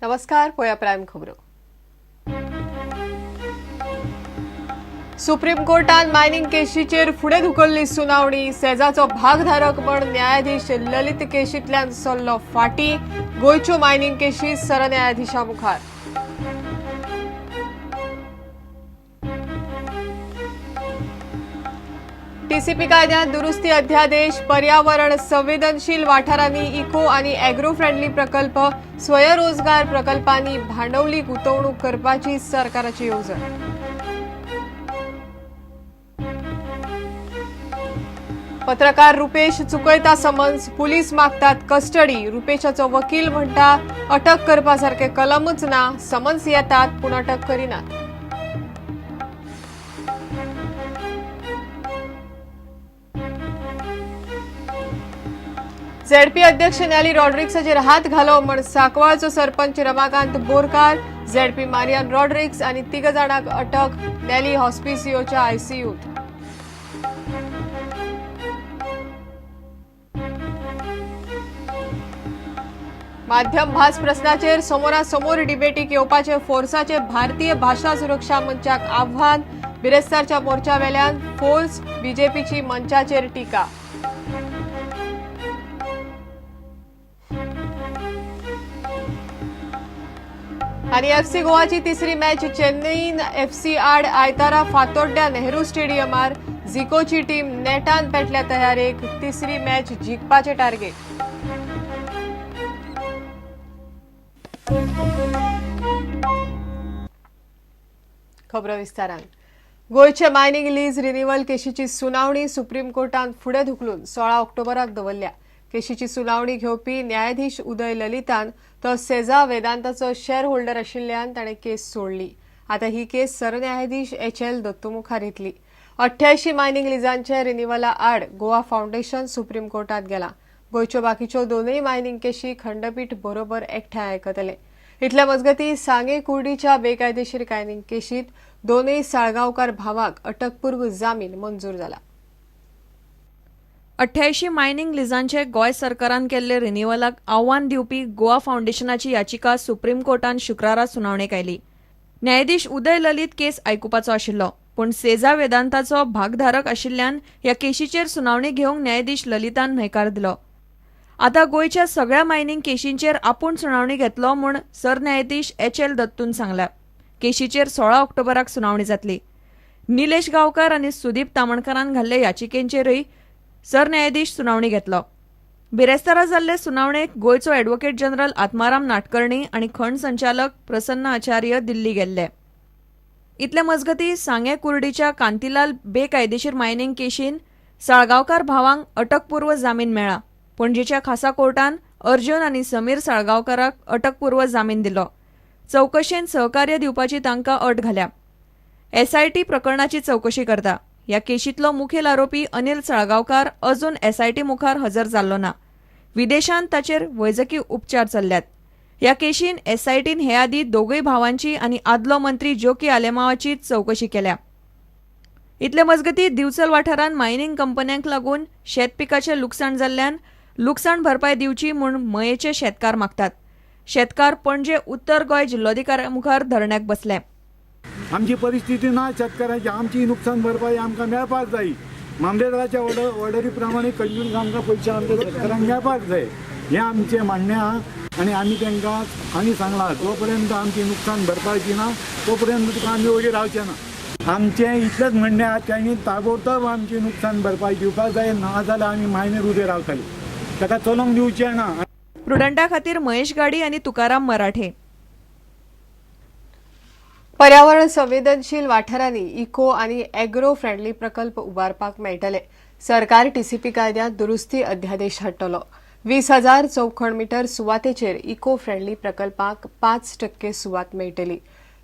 नमस्कार. पळया प्रायम खबरो. सुप्रीम कोर्टान मायनिंग केशीचेर फुडें धुकल्ली सुनावणी. सेजाचो भागधारक म्हण न्यायाधीश ललित केशींतल्यान सरलो फाटी. गोयच्यो मायनिंग केशी सरन्यायाधीशा मुखार. टीसीपी कायद्यांत दुरुस्ती अध्यादेश. पर्यावरण संवेदनशील वाठारांनी इको आणि एग्रो फ्रेंडली प्रकल्प, स्वयंरोजगार प्रकल्पांनी भांडवली गुंतवणूक करपाची सरकाराची येवजण. पत्रकार रुपेश चुकयता समन्स. पुलीस मागतात कस्टडी. रुपेशाचो वकील म्हणटा अटक करपासारखे कलमच ना. समन्स येतात पूण अटक करिनात. झेडपी अध्यक्ष नॅली रॉड्रिक्साचेर हात घालो म्हण सांकवाळचो सरपंच रमाकांत बोरकार. झेडपी मारियान रॉड्रिक्स आनी 3 जाणांक अटक. नॅली हॉस्पिसियोच्या आयसीयूत. माध्यम भास प्रस्नाचेर समोरासमोर डिबेटीक येवपाचे फोर्साचे भारतीय भाषा सुरक्षा मंचाक आव्हान. बिरेस्तारच्या मोर्चावेल्यान फोर्स बीजेपीची मंचाचेर टिका. आणि एफसी गोवाची तिसरी मॅच चेन्नईन एफसी आड आयतारा फातोड्ड्या नेहरू स्टेडियमार. झिकोची टीम नेटान पेटल्या तयारेक. तिसरी मॅच जिखपाचे टार्गेट. खबर विस्तारान. गोयचे मायनिंग लीज रिन्युअल केशीची सुनावणी सुप्रीम कोर्टान फुडें धुकलून 16 ऑक्टोबराक दवरल्या. केशीची सुनावणी घेवपी न्यायाधीश उदय ललितान तो सेजा वेदांताचो शेअर होल्डर आशिल्ल्यान ताणें केस सोडली. आता ही केस सरन्यायाधीश एच.एल. दत्तू मुखार येतली. 88 मायनिंग लिजांचे रिन्युअला आड गोवा फाउंडेशन सुप्रीम कोर्टात गेला. गोयच्यो बाकीच्यो दोनूय मायनिंग केशी खंडपीठ बरोबर एकठांय आयकतले. इतले मजगती सांगे कुर्डीच्या बेकायदेशीर मायनिंग केशीत दोनूय साळगांवकार भावांक अटकपूर्व जामीन मंजूर जाला. 88 मायनिंग लिजांचे गोय सरकारान केल्ले रिन्युअलाक आव्हान दिवपी गोवा फाउंडेशनाची याचिका सुप्रीम कोर्टान शुक्रारा सुनावणेक आयली. न्यायाधीश उदय ललित केस आयकुपाचो आशिल्लो, पूण सेजा वेदांताचो भागधारक आशिल्ल्यान ह्या केशीचेर सुनावणी घेवंक न्यायाधीश ललितान न्हयकार दिलो. आता गोयच्या सगळ्या मायनिंग केशींचेर आपूण सुनावणी घेतलो म्हूण सरन्यायाधीश एच.एल. दत्तून सांगला. केशीचेर 16 ऑक्टोबराक सुनावणी जातली. निलेश गांवकार आनी सुदीप तामणकारान घाल्ले याचिकेचेरय सरन्यायाधीश सुनावणी घेतलो. बिरेस्तारा जाल्ले सुनावणेक गोयचो अॅडव्होकेट जनरल आत्माराम नाटकर्णी आनी खंड संचालक प्रसन्न आचार्य दिल्ली गेल्ले. इतले मजगती सांगे कुर्डीच्या कांतीलाल बेकायदेशीर मायनिंग केशीन साळगांवकार भावांक अटकपूर्व जामीन मेळ्ळा. पणजेच्या खासा कोर्टान अर्जुन आनी समीर साळगांवकाराक अटकपूर्व जामीन दिलो. चवकशेन सहकार्य दिवपाची तांकां अट घाल्या. एसआयटी प्रकरणाची चवकशी करता. ह्या केशींतलो मुखेल आरोपी अनिल साळगांवकार अजून एसआयटी मुखार हजर जाल्लो ना. विदेशांत ताचेर वैजकी उपचार चल्ल्यात. ह्या केशीन एसआयटीन हे आदी दोगूय भावांची आनी आदलो मंत्री जोकी आलेमावाची चवकशी केल्या. इतले मजगती दिवचल वाठारांत मायनिंग कंपन्यांक लागून शेतपिकाचें लुकसाण जाल्ल्यान लुकसाण भरपाय दिवची म्हूण मयेचे शेतकार मागतात. शेतकार पणजे उत्तर गोंय जिल्लोधिकाऱ्या मुखार धरण्याक बसले. आमची परिस्थिती ना शेतकऱ्याची. आमची नुकसान भरपाई आमकां मेळपाक जाय. मामलेदाराच्या ऑर्डरी प्रमाणे कंटिन्यू आमकां पयशे आमच्या शेतकऱ्यांक मेळपाक जाय. हें आमचें म्हणणें आहा आनी आमी तांकां आनी सांगलां जो पर्यंत आमची नुकसान भरपायची ना तो पर्यंत तुका आमी वयर रावचे ना. आमचें इतलेंच म्हणणें आहा त्यांनी ताबडतोब आमची नुकसान भरपाई दिवपाक जाय. ना जाल्यार आमी मायनीर उबे रावतले. ताका चलोवंक दिवचें ना. प्रुडंटा खातीर महेश गाडी आनी तुकाराम मराठे. पर्यावरण संवेदनशील वाठारांनी इको आणि एग्रो फ्रेंडली प्रकल्प उबारपाक मेळटले. सरकार टीसीपी कायद्यांत दुरुस्ती अध्यादेश हाडटलो. 20,000 चौखण मीटर सुवातेचेर इको फ्रेंडली प्रकल्पाक 5% सुवात मेळटली.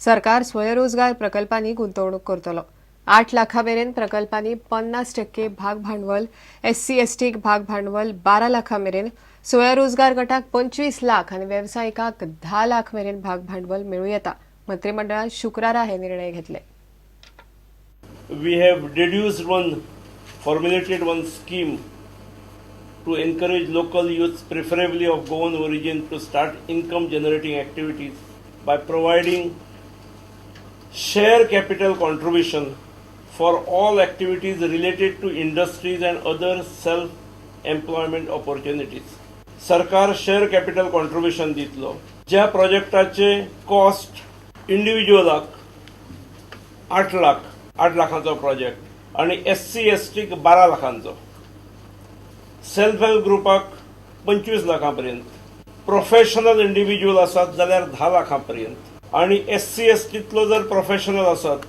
सरकार स्वयंरोजगार प्रकल्पांनी गुंतवणूक करतलो. 8 लाखां मेरेन प्रकल्पांनी 50% भाग भांडवल, SC/STक भाग भांडवल 12 लाखां मेरेन, स्वयंरोजगार गटाक 25 लाख आणि व्यावसायिकांक 10 लाख मेरेन भाग भांडवल मेळूं येता. मंत्रिमंडळान शुक्रारा हे निर्णय घेतले. We have deduced formulated one scheme to encourage local youths, preferably of Goan origin, to start income generating activities by providing share capital contribution for all activities related to industries and other self-employment opportunities. सरकार share capital contribution दितलो. ज्या प्रोजेक्टाचे cost इंडिव्हिज्युअलाक 8 लाखांचो project आणि SC STक 12 लाखांचो, self help ग्रुपाक 25 लाखांपर्यंत, professional individual आसात जाल्यार 10 लाखांपर्यंत आणि SC STतलो जर प्रोफेशनल आसात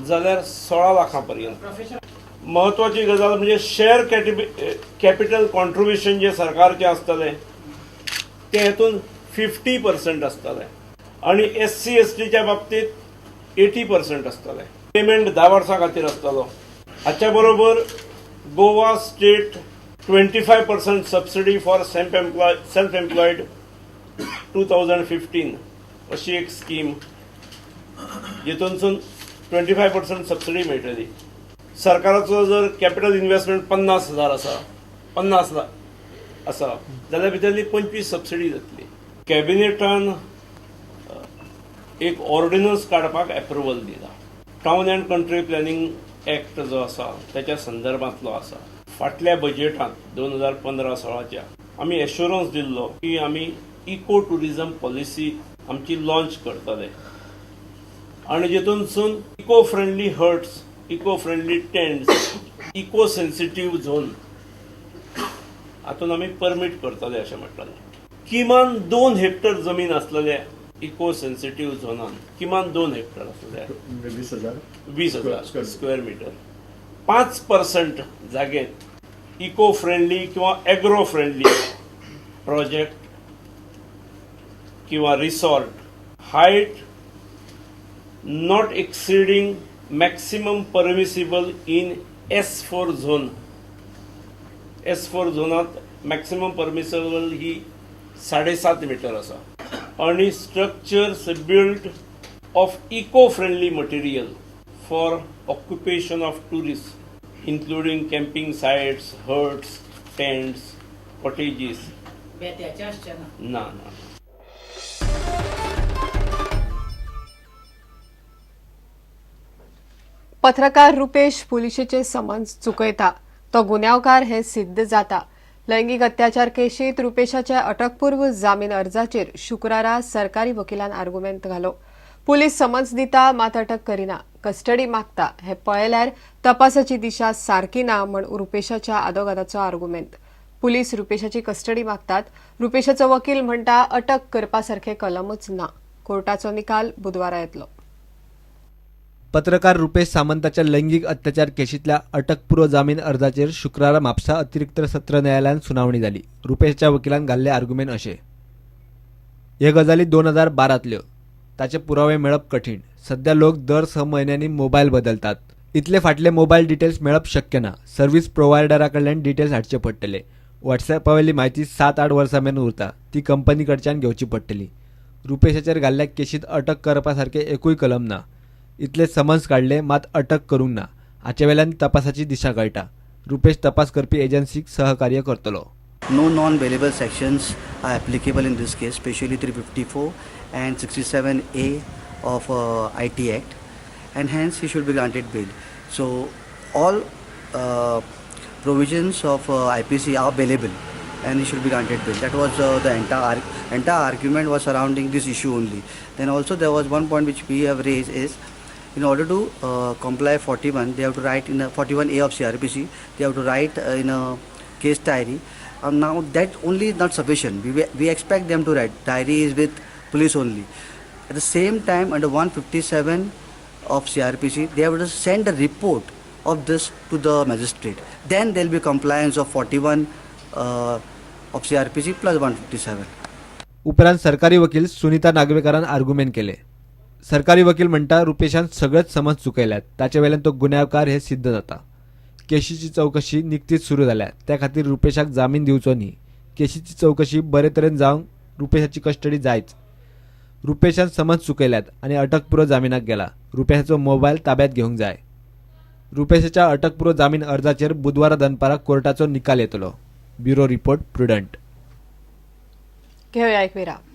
जाल्यार 16 लाखांपर्यंत. महत्वाची गजाल म्हणजे शेअर कॅपिटल कॉन्ट्रिब्युशन जे सरकारचे आसतले ते हेतून 50% आसतले आणि SC STच्या बाबतीत 80% आसतले. पेमेंट 10 वर्सां खातीर आसतलो. हाच्या बरोबर Goa state 25% subsidy for self employed 2015 अशी एक स्कीम, जितूनसून 25% सबसिडी मेळटली. सरकाराचो जर कॅपिटल इन्व्हेस्टमेंट 50,000 आसा जाल्यार भितरली 25 सबसिडी जातली. कॅबिनेटान एक ऑर्डिनन्स काडपाक अप्रुवल दिला. Town and country planning act जो आसा त्याच्या संदर्भांतलो आसा. फाटल्या बजेटांत 2015-16च्या आमी एश्युरन्स दिल्लो की आमी इको टुरिझम पॉलिसी आमची लॉन्च करतले आणि जितूनसून eco friendly huts, eco friendly tents, eco sensitive zone हातून आमी परमीट करतले अशें म्हटलें. किमान 2 हेक्टर जमीन आसलेल्या इको सेन्सिटिव्ह झोनान किमान 2 हेक्टर आसलेल्या 20,000 स्क्वेअर मीटर, 5% जागेत इको फ्रेंडली किंवा एग्रो फ्रेंडली प्रोजेक्ट किंवा resort, height not exceeding maximum permissible in S4 zone. S4 झोनात मॅक्सिमम परमिसिबल ही 7.5 मीटर आसा आणि structures built of eco friendly material for occupation of tourist including camping sites, huts, tents, cottages. ना. पत्रकार Rupesh पुलिशेचे summons चुकयता तो गुन्यांवकार हे सिद्ध जाता. लैंगिक अत्याचार केशीत रुपेशाच्या अटकपूर्व जामीन अर्जाचेर शुक्रारा सरकारी वकिलान आर्ग्युमेंट घालो. पुलीस समन्स दिता मात अटक करिना, कस्टडी मागता हे पळयल्यार तपासाची दिशा सारकी ना म्हण रुपेशाच्या आदोगादाचो आर्ग्युमेंट. पुलीस रुपेशाची कस्टडी मागतात. रुपेशाचो वकील म्हणटा अटक करपासारखे कलमच ना. कोर्टाचो निकाल बुधवारा येतलो. पत्रकार रुपेश सामंताच्या लैंगिक अत्याचार केशीतल्या अटकपूर्व जामीन अर्जाचेर शुक्रारा म्हापसा अतिरिक्त सत्र न्यायालयात सुनावणी जाली. रुपेशच्या वकिलान घाल्ले आर्ग्युमेंट अशे: हे गजाली 2012तल्यो, ताचे पुरावे मेळप कठीण. सध्या लोक दर 6 म्हयन्यांनी मोबायल बदलतात. इतले फाटले मोबायल डिटेल्स मेळप शक्य ना. सर्व्हिस प्रोवायडरा कडल्यान डिटेल्स हाडचे पडटले. व्हॉट्सॲपावेली माहिती 7-8 वर्सां मेरेन उरता, ती कंपनी कडच्यान घेवची पडटली. रुपेशाचेर घाल्ल्या केशीत अटक करपासारखे एकूय कलम ना. इतले समन्स काढले मात अटक करूंक ना. हाचे वेल्यान तपासाची दिशा कळटा. रुपेश तपास करपी एजन्सीक सहकार्य करतलो. No non-bailable sections are applicable in this case, especially 354 and 67A of IT Act, and hence he should be granted bail. So all provisions of IPC are bailable and he should be granted bail. That was the entire argument was surrounding this issue only. Then also there was one point which we have raised is, in order to comply 41, they have to write in a 41A of CRPC, they have to write in a case diary. Now that only is not sufficient. We expect them to write diaries with police only. At the same time, under 157 of CRPC, they have to send a report of this to the magistrate. Then there will be compliance of 41 of CRPC plus 157. उपरांत सरकारी वकील Sunita नागवेकरान argument केले. सरकारी वकील म्हणटा रुपेशान सगळेच समज चुकयल्यात. ताचे वेल्यान तो गुन्यांवकार हे सिद्ध जाता. केशीची चौकशी निकतीच सुरू जाल्या. त्या खातीर रुपेशाक जामीन दिवचो न्ही. केशीची चौकशी बरे तरेन जावंक रुपेशाची कस्टडी जायच. रुपेशान समज चुकयल्यात आनी अटकपूर्व जामिनाक गेला. रुपेशाचो मोबायल ताब्यात घेवंक जाय. रुपेशाच्या अटकपूर्व जामीन अर्जाचेर बुधवारा दनपाराक कोर्टाचो निकाल येतलो. Bureau report prudent. घेऊया एक विराम.